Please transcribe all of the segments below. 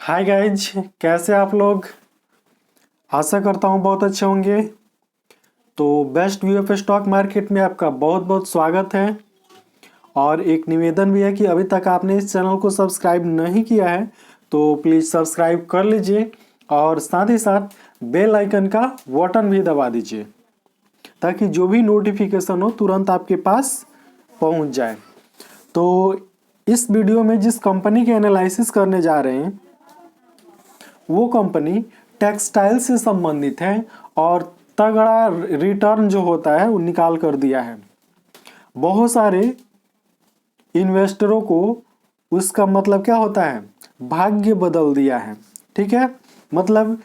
Hi guys, कैसे आप लोग। आशा करता हूँ बहुत अच्छे होंगे। तो best view of stock market में आपका बहुत बहुत स्वागत है। और एक निवेदन भी है कि अभी तक आपने इस चैनल को सब्सक्राइब नहीं किया है तो प्लीज़ सब्सक्राइब कर लीजिए और साथ ही साथ बेल आइकन का बटन भी दबा दीजिए ताकि जो भी नोटिफिकेशन हो तुरंत आपके पास पहुंच जाए। तो इस वीडियो में जिस कंपनी के एनालिसिस करने जा रहे हैं वो कंपनी टेक्सटाइल से संबंधित है और तगड़ा रिटर्न जो होता है वो निकाल कर दिया है। बहुत सारे इन्वेस्टरों को उसका मतलब क्या होता है, भाग्य बदल दिया है। ठीक है, मतलब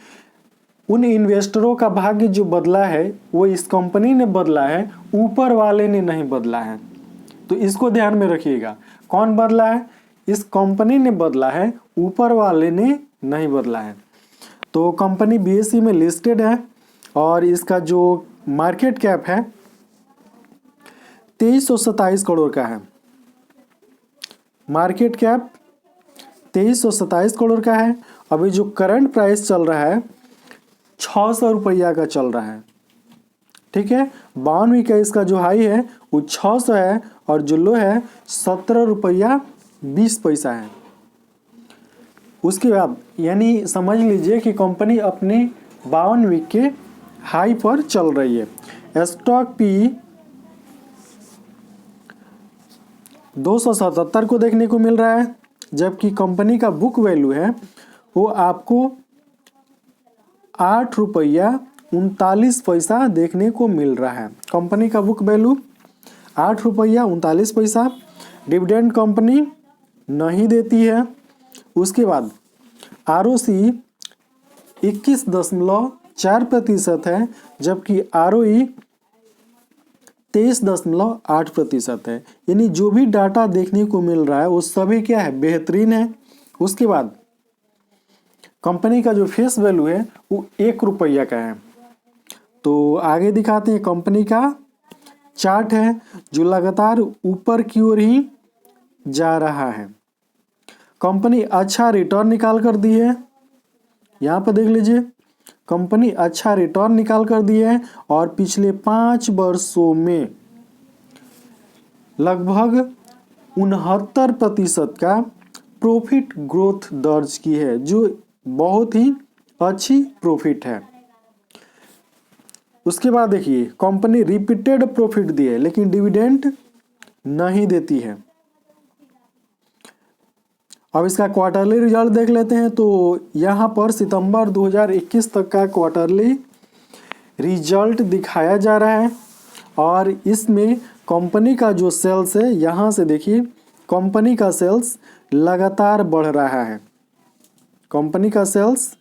उन इन्वेस्टरों का भाग्य जो बदला है वो इस कंपनी ने बदला है, ऊपर वाले ने नहीं बदला है। तो इसको ध्यान में रखिएगा, कौन बदला है, इस कंपनी ने बदला है, ऊपर वाले ने नहीं बदला है। तो कंपनी बीएसई में लिस्टेड है और इसका जो मार्केट कैप है 2327 करोड़ का है। मार्केट कैप 2327 करोड़ का है। अभी जो करंट प्राइस चल रहा है 600 रुपया का चल रहा है। ठीक है, 52वीं का इसका जो हाई है वो 600 है और जो लो है 17 रुपया 20 पैसा है। उसके बाद यानी समझ लीजिए कि कंपनी अपने 52 वीक के हाई पर चल रही है। स्टॉक पी 277 को देखने को मिल रहा है, जबकि कंपनी का बुक वैल्यू है वो आपको 8 रुपया 39 पैसा देखने को मिल रहा है। कंपनी का बुक वैल्यू 8 रुपया 39 पैसा। डिविडेंड कंपनी नहीं देती है। उसके बाद ROC 21.4% है, जबकि ROE 23.8% है। यानी जो भी डाटा देखने को मिल रहा है वो सभी क्या है, बेहतरीन है। उसके बाद कंपनी का जो फेस वैल्यू है वो 1 रुपया का है। तो आगे दिखाते हैं, कंपनी का चार्ट है जो लगातार ऊपर की ओर ही जा रहा है। कंपनी अच्छा रिटर्न निकाल कर दी है, यहाँ पर देख लीजिए, कंपनी अच्छा रिटर्न निकाल कर दी है और पिछले 5 वर्षों में लगभग 69% का प्रॉफिट ग्रोथ दर्ज की है, जो बहुत ही अच्छी प्रॉफिट है। उसके बाद देखिए, कंपनी रिपीटेड प्रॉफिट दी है लेकिन डिविडेंड नहीं देती है। अब इसका क्वार्टरली रिजल्ट देख लेते हैं। तो यहाँ पर सितंबर 2021 तक का क्वार्टरली रिजल्ट दिखाया जा रहा है और इसमें कंपनी का जो सेल्स है, यहाँ से देखिए, कंपनी का सेल्स लगातार बढ़ रहा है। कंपनी का सेल्स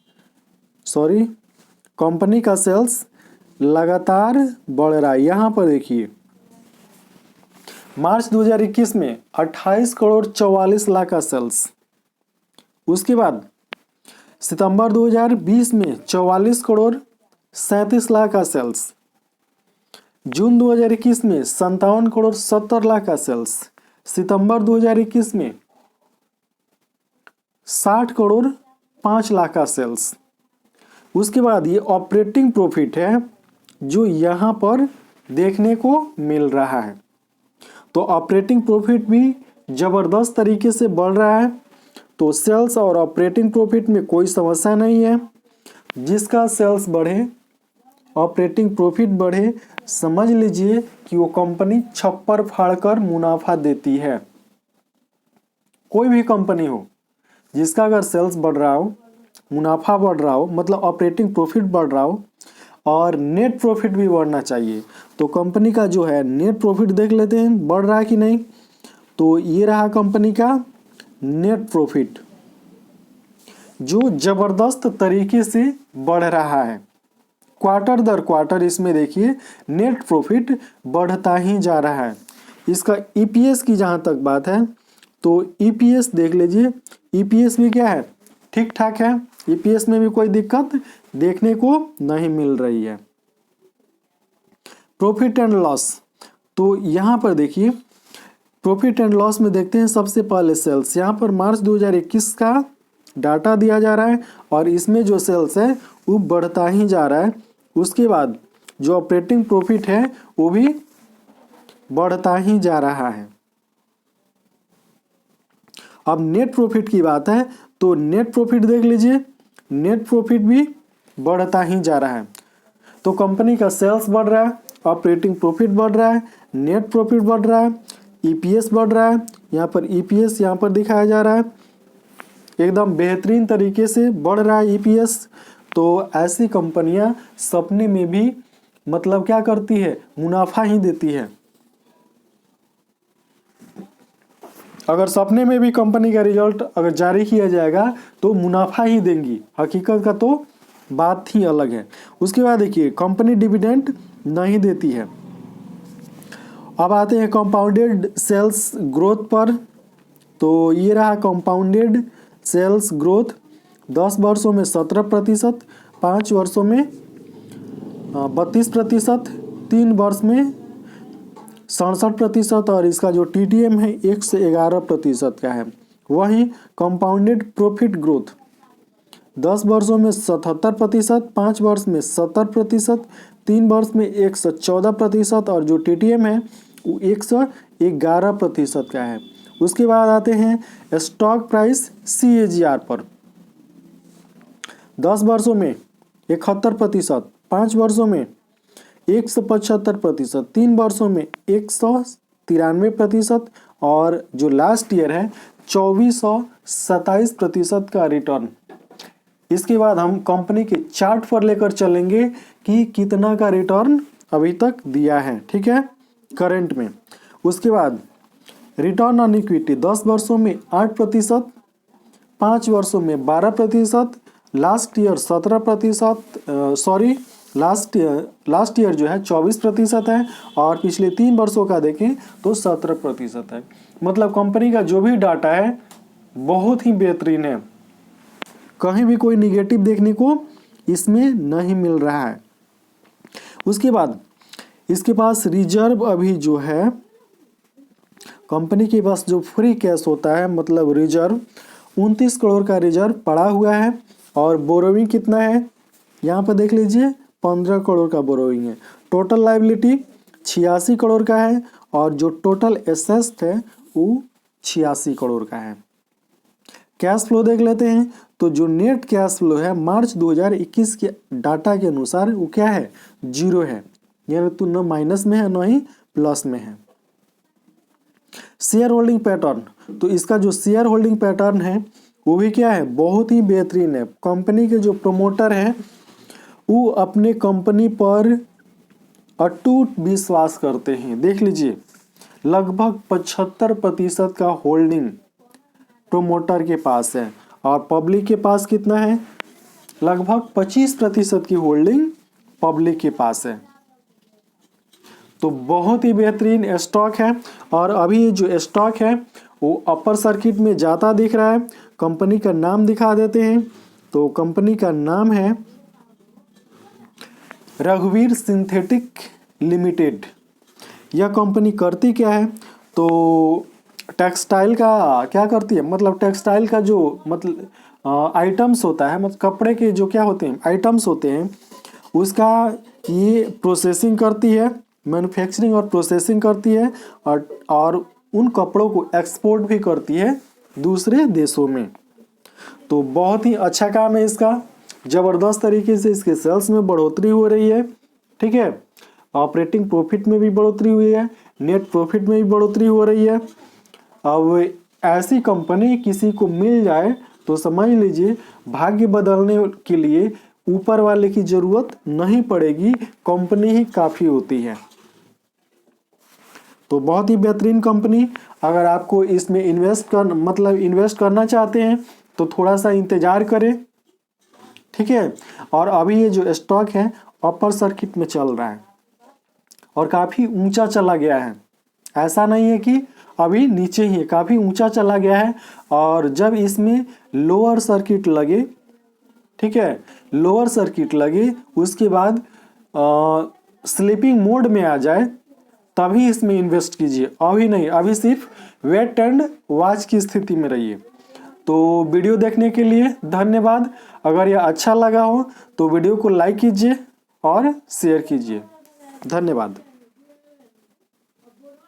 लगातार बढ़ रहा है। यहाँ पर देखिए, मार्च 2021 में 28 करोड़ 44 लाख का सेल्स। उसके बाद सितंबर 2020 में 44 करोड़ 37 लाख का सेल्स। जून 2021 में 57 करोड़ 70 लाख का सेल्स। सितंबर 2021 में 60 करोड़ 5 लाख का सेल्स। उसके बाद ये ऑपरेटिंग प्रॉफिट है जो यहाँ पर देखने को मिल रहा है। तो ऑपरेटिंग प्रॉफिट भी जबरदस्त तरीके से बढ़ रहा है। तो सेल्स और ऑपरेटिंग प्रॉफिट में कोई समस्या नहीं है। जिसका सेल्स बढ़े, ऑपरेटिंग प्रॉफिट बढ़े, समझ लीजिए कि वो कंपनी छप्पर फाड़कर मुनाफा देती है। कोई भी कंपनी हो जिसका अगर सेल्स बढ़ रहा हो, मुनाफा बढ़ रहा हो, मतलब ऑपरेटिंग प्रॉफिट बढ़ रहा हो और नेट प्रॉफिट भी बढ़ना चाहिए। तो कंपनी का जो है नेट प्रॉफिट देख लेते हैं बढ़ रहा है कि नहीं। तो ये रहा कंपनी का नेट प्रॉफिट जो जबरदस्त तरीके से बढ़ रहा है। क्वार्टर दर क्वार्टर इसमें देखिए नेट प्रॉफिट बढ़ता ही जा रहा है। इसका ईपीएस की जहाँ तक बात है तो ईपीएस देख लीजिए, ईपीएस भी क्या है, ठीक ठाक है। ईपीएस में भी कोई दिक्कत देखने को नहीं मिल रही है। प्रॉफिट एंड लॉस, तो यहाँ पर देखिए प्रॉफिट एंड लॉस में देखते हैं सबसे पहले सेल्स। यहाँ पर मार्च 2021 का डाटा दिया जा रहा है और इसमें जो सेल्स है वो बढ़ता ही जा रहा है। उसके बाद जो ऑपरेटिंग प्रॉफिट है वो भी बढ़ता ही जा रहा है। अब नेट प्रॉफिट की बात है तो नेट प्रॉफिट देख लीजिए, नेट प्रॉफिट भी बढ़ता ही जा रहा है। तो कंपनी का सेल्स बढ़ रहा है, ऑपरेटिंग प्रॉफिट बढ़ रहा है, नेट प्रॉफिट बढ़ रहा है, ईपीएस बढ़ रहा है। यहाँ पर ईपीएस यहाँ पर दिखाया जा रहा है, एकदम बेहतरीन तरीके से बढ़ रहा है ईपीएस। तो ऐसी कंपनियां सपने में भी मतलब क्या करती है, मुनाफा ही देती है। अगर सपने में भी कंपनी का रिजल्ट अगर जारी किया जाएगा तो मुनाफा ही देंगी, हकीकत का तो बात ही अलग है। उसके बाद देखिए कंपनी डिविडेंड नहीं देती है। अब आते हैं कंपाउंडेड सेल्स ग्रोथ पर। तो ये रहा कंपाउंडेड सेल्स ग्रोथ, 10 वर्षों में 17%, 5 वर्षों में 32%, 3 वर्ष में 67% और इसका जो TTM है 111% का है। वहीं कंपाउंडेड प्रॉफिट ग्रोथ 10 वर्षों में 77%, 5 वर्ष में 70%, 3 वर्ष में 114% और जो TTM है वो 111% का है। उसके बाद आते हैं स्टॉक प्राइस CAGR पर। 10 वर्षों में 71%, 5 वर्षों में 175%, 3 वर्षों में 193% और जो लास्ट ईयर है 2427% का रिटर्न। इसके बाद हम कंपनी के चार्ट पर लेकर चलेंगे कि कितना का रिटर्न अभी तक दिया है, ठीक है, करंट में। उसके बाद रिटर्न ऑन इक्विटी 10 वर्षों में 8%, 5 वर्षों में 12%, लास्ट ईयर 17%, लास्ट ईयर जो है 24% है और पिछले 3 वर्षों का देखें तो 17% है। मतलब कंपनी का जो भी डाटा है बहुत ही बेहतरीन है, कहीं भी कोई निगेटिव देखने को इसमें नहीं मिल रहा है। उसके बाद इसके पास रिजर्व अभी जो है, कंपनी के पास जो फ्री कैश होता है मतलब रिजर्व 29 करोड़ का रिजर्व पड़ा हुआ है और बोरोइंग कितना है यहाँ पर देख लीजिए, 15 करोड़ का बोरोइंग है। टोटल लायबिलिटी 86 करोड़ का है और जो टोटल एसेट है वो 86 करोड़ का है। कैश फ्लो देख लेते हैं तो जो नेट कैश फ्लो है मार्च 2021 के डाटा के अनुसार वो क्या है, 0 है, यानी तो न माइनस में है न ही प्लस में है। शेयर होल्डिंग पैटर्न, तो इसका जो शेयर होल्डिंग पैटर्न है वो भी क्या है, बहुत ही बेहतरीन है। कंपनी के जो प्रमोटर हैं वो अपने कंपनी पर अटूट विश्वास करते हैं। देख लीजिए लगभग 75% का होल्डिंग प्रोमोटर के पास है और पब्लिक के पास कितना है, लगभग 25% की होल्डिंग पब्लिक के पास है। तो बहुत ही बेहतरीन स्टॉक है और अभी जो स्टॉक है वो अपर सर्किट में जाता दिख रहा है। कंपनी का नाम दिखा देते हैं, तो कंपनी का नाम है रघुवीर सिंथेटिक लिमिटेड। यह कंपनी करती क्या है, तो टेक्सटाइल का क्या करती है, मतलब टेक्सटाइल का जो मतलब आइटम्स होता है, मतलब कपड़े के जो क्या होते हैं आइटम्स होते हैं उसका ये प्रोसेसिंग करती है, मैन्युफैक्चरिंग और प्रोसेसिंग करती है और उन कपड़ों को एक्सपोर्ट भी करती है दूसरे देशों में। तो बहुत ही अच्छा काम है इसका, ज़बरदस्त तरीके से इसके सेल्स में बढ़ोतरी हो रही है, ठीक है, ऑपरेटिंग प्रॉफिट में भी बढ़ोतरी हुई है, नेट प्रॉफिट में भी बढ़ोतरी हो रही है। अब ऐसी कंपनी किसी को मिल जाए तो समझ लीजिए भाग्य बदलने के लिए ऊपर वाले की जरूरत नहीं पड़ेगी, कंपनी ही काफ़ी होती है। तो बहुत ही बेहतरीन कंपनी, अगर आपको इसमें इन्वेस्ट करना चाहते हैं तो थोड़ा सा इंतज़ार करें, ठीक है। और अभी ये जो स्टॉक है अपर सर्किट में चल रहा है और काफ़ी ऊंचा चला गया है, ऐसा नहीं है कि अभी नीचे ही है, काफ़ी ऊंचा चला गया है। और जब इसमें लोअर सर्किट लगे, ठीक है, लोअर सर्किट लगे उसके बाद स्लीपिंग मोड में आ जाए तभी इसमें इन्वेस्ट कीजिए, अभी नहीं, अभी सिर्फ वेट एंड वॉच की स्थिति में रहिए। तो वीडियो देखने के लिए धन्यवाद। अगर यह अच्छा लगा हो तो वीडियो को लाइक कीजिए और शेयर कीजिए। धन्यवाद।